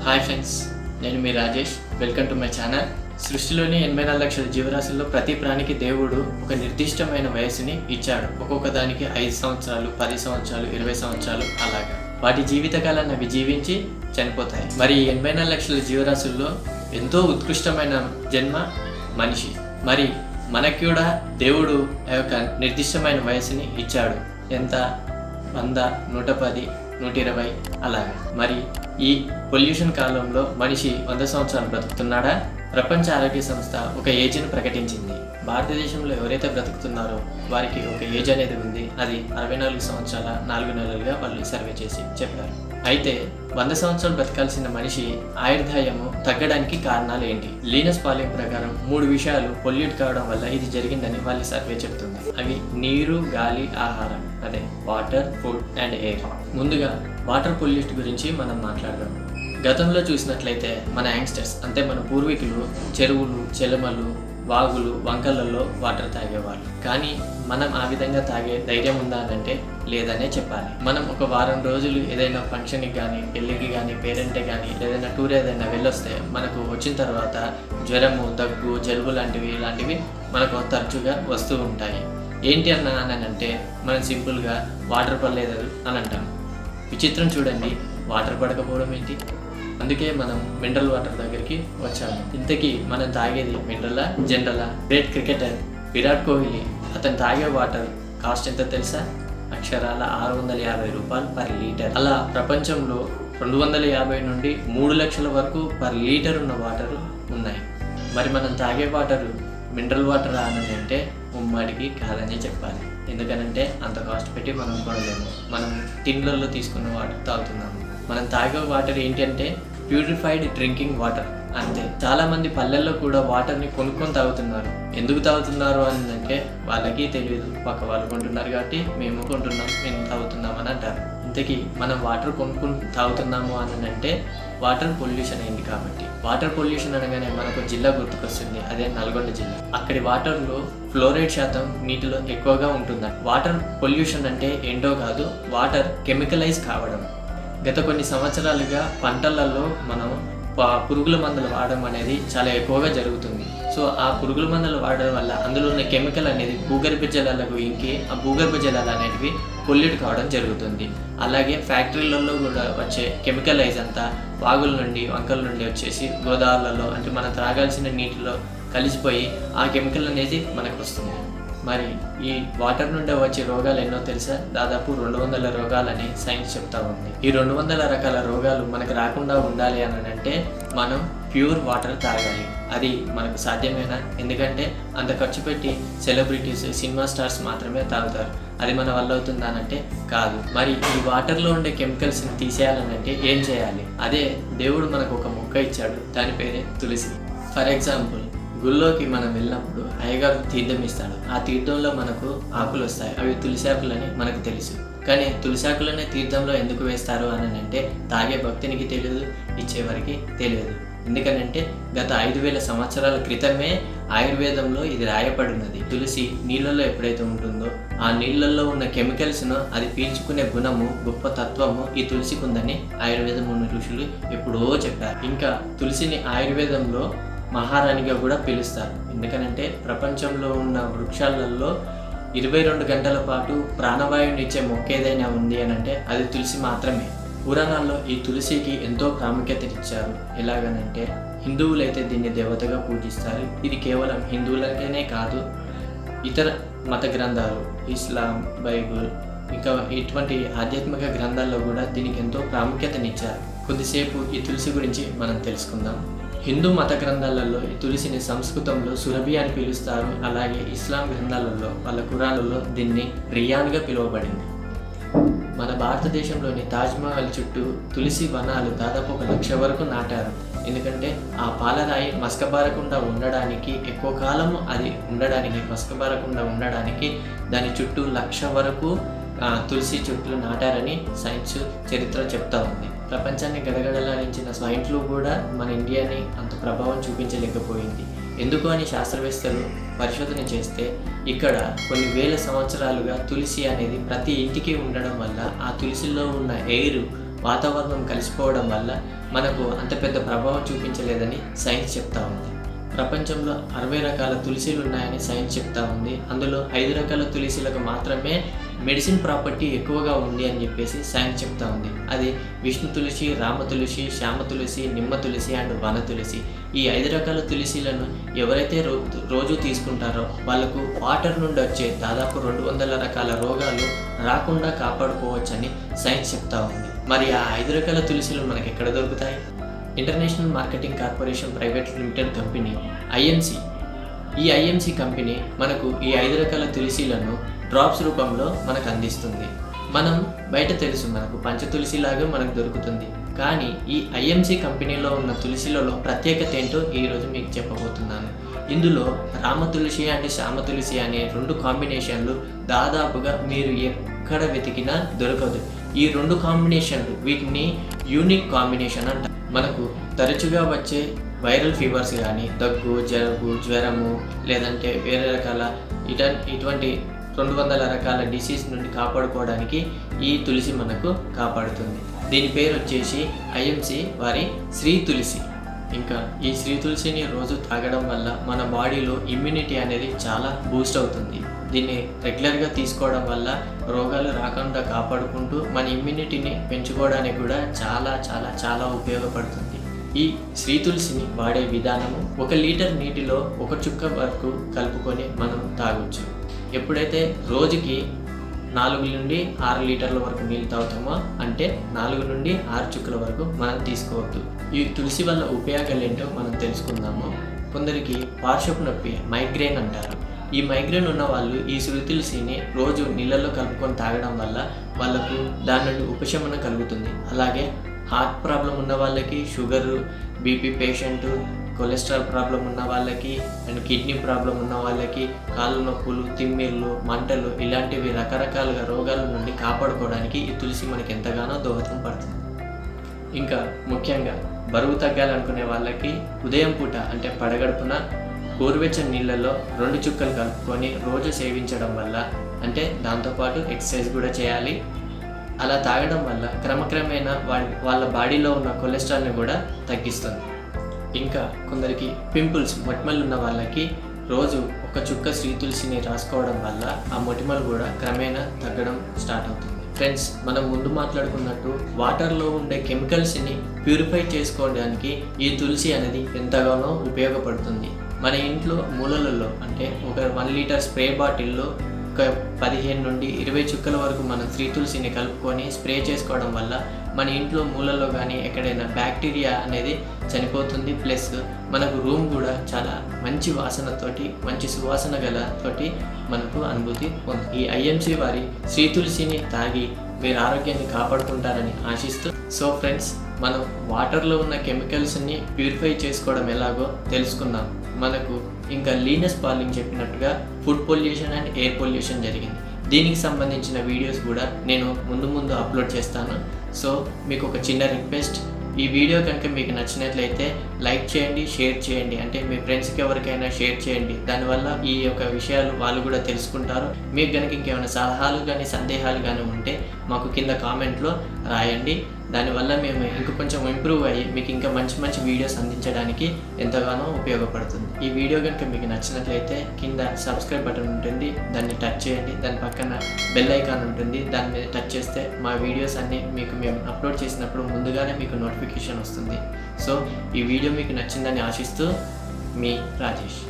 Hi friends, నేను మీ Rajesh. Welcome to my channel. సృష్టిలోని 84 లక్షల జీవరాశుల్లో ప్రతి ప్రాణికి దేవుడు ఒక నిర్దిష్టమైన వయసుని ఇచ్చాడు. ఒక్కొక్క దానికి 5 సంవత్సరాలు, 10 సంవత్సరాలు, 20 సంవత్సరాలు అలాగా. వాటి జీవితకాలాన్ని అవి జీవించి చనిపోతాయి. మరి 84 లక్షల జీవరాశుల్లో ఎంతో ఉత్కృష్టమైన జన్మ మనిషి. మరి మనకి కూడా దేవుడు ఆ యొక్క నిర్దిష్టమైన వయసుని ఇచ్చాడు. ఎంత? 100, 110, 120 అలాగా. మరి ఈ పొల్యూషన్ కాలంలో మనిషి 100 సంవత్సరాలు బ్రతుకుతున్నాడా? ప్రపంచ ఆరోగ్య సంస్థ ఒక ఏజ్ను ప్రకటించింది. భారతదేశంలో ఎవరైతే బ్రతుకుతున్నారో వారికి ఒక ఏజ్ అనేది ఉంది. అది 64 సంవత్సరాల 4 నెలలుగా వాళ్ళు సర్వే చేసి చెప్పారు. అయితే 100 సంవత్సరాలు బ్రతకాల్సిన మనిషి ఆయుర్దాయము తగ్గడానికి కారణాలు ఏంటి? లీనస్ పాలింగ్ ప్రకారం 3 విషయాలు పొల్యూట్ కావడం వల్ల ఇది జరిగిందని వాళ్ళ సర్వే చెప్తుంది. అవి నీరు, గాలి, ఆహారం. అదే వాటర్, ఫుడ్ అండ్ ఎయిర్. ముందుగా వాటర్ పొల్యూట్ గురించి మనం మాట్లాడదాం. గతంలో చూసినట్లయితే మన యాంగ్స్టర్స్ అంటే మన పూర్వీకులు చెరువులు, చెలమలు, వాగులు, వంకలలో వాటర్ తాగేవాళ్ళు. కానీ మనం ఆ విధంగా తాగే ధైర్యం ఉందా అంటే లేదనే చెప్పాలి. మనం ఒక వారం రోజులు ఏదైనా ఫంక్షన్కి కానీ, పెళ్ళికి కానీ, పేరెంట్కి కానీ ఏదైనా టూర్ ఏదైనా వెళ్ళొస్తే మనకు వచ్చిన తర్వాత జ్వరము, దగ్గు, జలుబు ఇలాంటివి మనకు తరచుగా వస్తూ ఉంటాయి. ఏంటి అన్నానంటే మనం సింపుల్గా వాటర్ పడలేదు అని అంటాం. విచిత్రం చూడండి, వాటర్ పడకపోవడం ఏంటి? అందుకే మనం మినరల్ వాటర్ దగ్గరికి వచ్చాము. ఇంతకీ మనం తాగేది మినరలా, జనరలా? గ్రేట్ క్రికెటర్ విరాట్ కోహ్లీ అతను తాగే వాటర్ కాస్ట్ ఎంత తెలుసా? అక్షరాల 650 రూపాయలు పర్ లీటర్. అలా ప్రపంచంలో 250 నుండి 3 లక్షల వరకు పర్ లీటర్ ఉన్న వాటర్ ఉన్నాయి. మరి మనం తాగే వాటర్ మినరల్ వాటర్ అని అంటే ఉమ్మడికి కాదని చెప్పాలి. ఎందుకనంటే అంత కాస్ట్ పెట్టి మనం కొనలేము. మనం టిన్లలో తీసుకున్న వాటర్ తాగుతున్నాము. మనం తాగే వాటర్ ఏంటి అంటే ప్యూరిఫైడ్ డ్రింకింగ్ వాటర్ అంతే. చాలా మంది పల్లెల్లో కూడా వాటర్ని కొనుక్కొని తాగుతున్నారు. ఎందుకు తాగుతున్నారు అని అంటే వాళ్ళకి తెలియదు. పక్క వాళ్ళు కొంటున్నారు కాబట్టి మేము కొంటున్నాం, మేము తాగుతున్నాం అని అంటారు. ఇంతకీ మనం వాటర్ కొనుక్కొని తాగుతున్నాము అని అంటే వాటర్ పొల్యూషన్ అయింది కాబట్టి. వాటర్ పొల్యూషన్ అనగానే మనకు జిల్లా గుర్తుకొస్తుంది. అదే నల్గొండ జిల్లా. అక్కడి వాటర్లో ఫ్లోరైడ్ శాతం నీటిలో ఎక్కువగా ఉంటుంది. వాటర్ పొల్యూషన్ అంటే ఏంటో కాదు, వాటర్ కెమికలైజ్ కావడం. గత కొన్ని సంవత్సరాలుగా పంటలలో మనం పురుగుల మందులు వాడడం అనేది చాలా ఎక్కువగా జరుగుతుంది. సో ఆ పురుగుల మందులు వాడడం వల్ల అందులో ఉన్న కెమికల్ అనేది భూగర్భ జలాలకు ఇంకి ఆ భూగర్భ జలాలు అనేటివి పొల్యూట్ కావడం జరుగుతుంది. అలాగే ఫ్యాక్టరీలలో కూడా వచ్చే కెమికలైజ్ అంతా వాగుల నుండి, వంకల నుండి వచ్చేసి గోదావరిలలో అంటే మనం త్రాగాల్సిన నీటిలో కలిసిపోయి ఆ కెమికల్ అనేది మనకు వస్తుంది. మరి ఈ వాటర్ నుండి వచ్చే రోగాలు ఎన్నో తెలుసా? దాదాపు 200 రోగాలని సైన్స్ చెప్తా ఉంది. ఈ 200 రకాల రోగాలు మనకు రాకుండా ఉండాలి అని అంటే మనం ప్యూర్ వాటర్ తాగాలి. అది మనకు సాధ్యమేనా? ఎందుకంటే అంత ఖర్చు పెట్టి సెలబ్రిటీస్, సినిమా స్టార్స్ మాత్రమే తాగుతారు. అది మన వల్ల అవుతుందా అంటే కాదు. మరి ఈ వాటర్లో ఉండే కెమికల్స్ని తీసేయాలనంటే ఏం చేయాలి? అదే దేవుడు మనకు ఒక మొక్క ఇచ్చాడు, దాని పేరే తులసి. ఫర్ ఎగ్జాంపుల్, గుళ్ళోకి మనం వెళ్ళినప్పుడు అయ్యగారు తీర్థం ఇస్తాడు. ఆ తీర్థంలో మనకు ఆకులు వస్తాయి. అవి తులసి ఆకులని మనకు తెలుసు. కానీ తులసి ఆకులనే తీర్థంలో ఎందుకు వేస్తారు అని అంటే తాగే భక్తునికి తెలియదు, ఇచ్చేవారికి తెలియదు. ఎందుకనంటే గత 5000 సంవత్సరాల క్రితమే ఆయుర్వేదంలో ఇది రాయబడినది. తులసి నీళ్ళల్లో ఎప్పుడైతే ఉంటుందో ఆ నీళ్ళల్లో ఉన్న కెమికల్స్ను అది పీల్చుకునే గుణము, గొప్ప తత్వము ఈ తులసికి ఉందని ఆయుర్వేదం ఉన్న ఋషులు ఎప్పుడో చెప్పారు. ఇంకా తులసిని ఆయుర్వేదంలో మహారాణిగా కూడా పిలుస్తారు. ఎందుకనంటే ప్రపంచంలో ఉన్న వృక్షాలలో 22 గంటల పాటు ప్రాణవాయువుని ఇచ్చే మొక్క ఏదైనా ఉంది అని అంటే అది తులసి మాత్రమే. పురాణాల్లో ఈ తులసికి ఎంతో ప్రాముఖ్యత ఇచ్చారు. ఎలాగనంటే హిందువులైతే దీన్ని దేవతగా పూజిస్తారు. ఇది కేవలం హిందువులకనే కాదు, ఇతర మత గ్రంథాలు, ఇస్లాం, బైబుల్ ఇంకా ఇటువంటి ఆధ్యాత్మిక గ్రంథాల్లో కూడా దీనికి ఎంతో ప్రాముఖ్యతనిచ్చారు. కొద్దిసేపు ఈ తులసి గురించి మనం తెలుసుకుందాం. హిందూ మత గ్రంథాలలో ఈ తులసిని సంస్కృతంలో సురభి అని పిలుస్తారు. అలాగే ఇస్లాం గ్రంథాలలో వాళ్ళ ఖురాన్లలో దీన్ని రియాన్గా పిలువబడింది. మన భారతదేశంలోని తాజ్మహల్ చుట్టూ తులసి వనాలు దాదాపు 1 లక్ష వరకు నాటారు. ఎందుకంటే ఆ పాలరాయి మసకబారకుండా ఉండడానికి, ఎక్కువ కాలము అది ఉండడానికి, మసకబారకుండా ఉండడానికి దాని చుట్టూ 1 లక్ష వరకు తులసి చెట్లు నాటారని సైన్స్ చరిత్ర చెప్తా ఉంది. ప్రపంచాన్ని గడగడలాడించిన స్వైన్ ఫ్లూ కూడా మన ఇండియాని అంత ప్రభావం చూపించలేకపోయింది. ఎందుకు అని శాస్త్రవేత్తలు పరిశోధన చేస్తే ఇక్కడ కొన్ని వేల సంవత్సరాలుగా తులసి అనేది ప్రతి ఇంటికి ఉండడం వల్ల ఆ తులసిలో ఉన్న ఎయిర్ వాతావరణం కలిసిపోవడం వల్ల మనకు అంత పెద్ద ప్రభావం చూపించలేదని సైన్స్ చెప్తా ఉంది. ప్రపంచంలో 60 రకాల తులసిలు ఉన్నాయని సైన్స్ చెప్తా ఉంది. అందులో 5 రకాల తులసిలకు మాత్రమే మెడిసిన్ ప్రాపర్టీ ఎక్కువగా ఉంది అని చెప్పేసి సైన్స్ చెప్తా ఉంది. అది విష్ణు తులసి, రామ తులసి, శ్యామ తులసి, నిమ్మ తులసి అండ్ వన తులసి. ఈ 5 రకాల తులసిలను ఎవరైతే రోజు తీసుకుంటారో వాళ్ళకు వాటర్ నుండి వచ్చే దాదాపు 200 రకాల రోగాలు రాకుండా కాపాడుకోవచ్చని సైన్స్ చెప్తా ఉంది. మరి ఆ 5 రకాల తులసిలు మనకి ఎక్కడ దొరుకుతాయి? International marketing corporation private limited company IMC. ఈ ఐఎంసి కంపెనీ మనకు ఈ 5 రకాల తులసిలను డ్రాప్స్ రూపంలో మనకు అందిస్తుంది. మనం బయట తెలుసు మనకు పంచ తులసి లాగా మనకు దొరుకుతుంది. కానీ ఈ ఐఎంసి కంపెనీలో ఉన్న తులసిలలో ప్రత్యేకత ఏంటో ఈరోజు మీకు చెప్పబోతున్నాను. ఇందులో రామ తులసి అండ్ శ్యామ తులసి అనే 2 కాంబినేషన్లు దాదాపుగా మీరు ఎక్కడ వెతికినా దొరకదు. ఈ 2 కాంబినేషన్లు వీటిని యూనిక్ కాంబినేషన్ అంటారు. మనకు తరచుగా వచ్చే వైరల్ ఫీవర్స్ కానీ దగ్గు, జలుబు, జ్వరము లేదంటే వేరే రకాల ఇటువంటి 200 రకాల డిసీజ్ నుండి కాపాడుకోవడానికి ఈ తులసి మనకు కాపాడుతుంది. దీని పేరు వచ్చేసి ఐఎంసి వారి శ్రీ తులసి. ఇంకా ఈ శ్రీ తులసిని రోజు తాగడం వల్ల మన బాడీలో ఇమ్యూనిటీ అనేది చాలా బూస్ట్ అవుతుంది. దీన్ని రెగ్యులర్గా తీసుకోవడం వల్ల రోగాలు రాకుండా కాపాడుకుంటూ మన ఇమ్యూనిటీని పెంచుకోవడానికి కూడా చాలా చాలా చాలా ఉపయోగపడుతుంది. ఈ శ్రీ తులసిని వాడే విధానము 1 లీటర్ నీటిలో 1 చుక్క వరకు కలుపుకొని మనం తాగొచ్చు. ఎప్పుడైతే రోజుకి 4 నుండి 6 లీటర్ల వరకు నీళ్ళు తాగుతామో అంటే 4 నుండి 6 చుక్కల వరకు మనం తీసుకోవద్దు. ఈ తులసి వల్ల ఉపయోగాలు ఏంటో మనం తెలుసుకుందాము. కొందరికి పార్శ్వపు నొప్పి, మైగ్రేన్ అంటారు. ఈ మైగ్రేన్ ఉన్న వాళ్ళు ఈ శ్రీ తులసిని రోజు నీళ్ళల్లో కలుపుకొని తాగడం వల్ల వాళ్ళకు దాని నుండి ఉపశమనం కలుగుతుంది. అలాగే హార్ట్ ప్రాబ్లం ఉన్న వాళ్ళకి, sugar, BP patient, cholesterol problem ఉన్న వాళ్ళకి అండ్ కిడ్నీ ప్రాబ్లం ఉన్న వాళ్ళకి, కాళ్ళ నొప్పులు, తిమ్మిర్లు, మంటలు ఇలాంటివి రకరకాలుగా రోగాల నుండి కాపాడుకోవడానికి ఈ తులసి మనకి ఎంతగానో దోహదం పడుతుంది. ఇంకా ముఖ్యంగా బరువు తగ్గాలనుకునే వాళ్ళకి ఉదయం పూట అంటే పడగడుపున గోరువెచ్చని నీళ్ళల్లో 2 చుక్కలు కలుపుకొని రోజు సేవించడం వల్ల, అంటే దాంతోపాటు ఎక్సర్సైజ్ కూడా చేయాలి. అలా తాగడం వల్ల క్రమక్రమేణా వాళ్ళ బాడీలో ఉన్న కొలెస్ట్రాల్ని కూడా తగ్గిస్తుంది. ఇంకా కొందరికి పింపుల్స్, మొటిమలు ఉన్న వాళ్ళకి రోజు 1 చుక్క శ్రీ తులసిని రాసుకోవడం వల్ల ఆ మొటిమలు కూడా క్రమేణా తగ్గడం స్టార్ట్ అవుతుంది. ఫ్రెండ్స్, మనం ముందు మాట్లాడుకున్నట్టు వాటర్లో ఉండే కెమికల్స్ని ప్యూరిఫై చేసుకోవడానికి ఈ తులసి అనేది ఎంతగానో ఉపయోగపడుతుంది. మన ఇంట్లో మూలలలో అంటే ఒక 1 లీటర్ స్ప్రే బాటిల్లో ఒక 15 నుండి 20 చుక్కల వరకు మనం శ్రీ తులసిని కలుపుకొని స్ప్రే చేసుకోవడం వల్ల మన ఇంట్లో మూలలో కానీ ఎక్కడైనా బ్యాక్టీరియా అనేది చనిపోతుంది. ప్లస్ మనకు రూమ్ కూడా చాలా మంచి వాసనతోటి, మంచి సువాసన గలతోటి మనకు అనుభూతి పొందుతుంది. ఈ ఐఎంసి వారి శ్రీ తులసిని తాగి మీరు ఆరోగ్యాన్ని కాపాడుకుంటారని ఆశిస్తూ, సో ఫ్రెండ్స్, మనం వాటర్లో ఉన్న కెమికల్స్ని ప్యూరిఫై చేసుకోవడం ఎలాగో తెలుసుకున్నాం. మనకు ఇంకా లీనస్ పాలింగ్ చెప్పినట్టుగా food pollution and air pollution జరిగింది. దీనికి సంబంధించిన వీడియోస్ కూడా నేను ముందు అప్లోడ్ చేస్తాను. సో మీకు ఒక చిన్న రిక్వెస్ట్, ఈ వీడియో కనుక మీకు నచ్చినట్లయితే లైక్ చేయండి, షేర్ చేయండి. అంటే మీ ఫ్రెండ్స్కి ఎవరికైనా షేర్ చేయండి. దానివల్ల ఈ యొక్క విషయాలు వాళ్ళు కూడా తెలుసుకుంటారు. మీకు కనుక ఇంకేమైనా సలహాలు కానీ సందేహాలు కానీ ఉంటే మాకు కింద కామెంట్లో రాయండి. దానివల్ల మేము ఇంక కొంచెం ఇంప్రూవ్ అయ్యి మీకు ఇంకా మంచి మంచి వీడియోస్ అందించడానికి ఎంతగానో ఉపయోగపడుతుంది. ఈ వీడియో కనుక మీకు నచ్చినట్లయితే కింద సబ్స్క్రైబ్ బటన్ ఉంటుంది, దాన్ని టచ్ చేయండి. దాని పక్కన బెల్ ఐకాన్ ఉంటుంది, దాని మీద టచ్ చేస్తే మా వీడియోస్ అన్నీ మీకు మేము అప్లోడ్ చేసినప్పుడు ముందుగానే మీకు నోటిఫికేషన్ వస్తుంది. సో ఈ వీడియో మీకు నచ్చిందని ఆశిస్తూ మీ రాజేష్.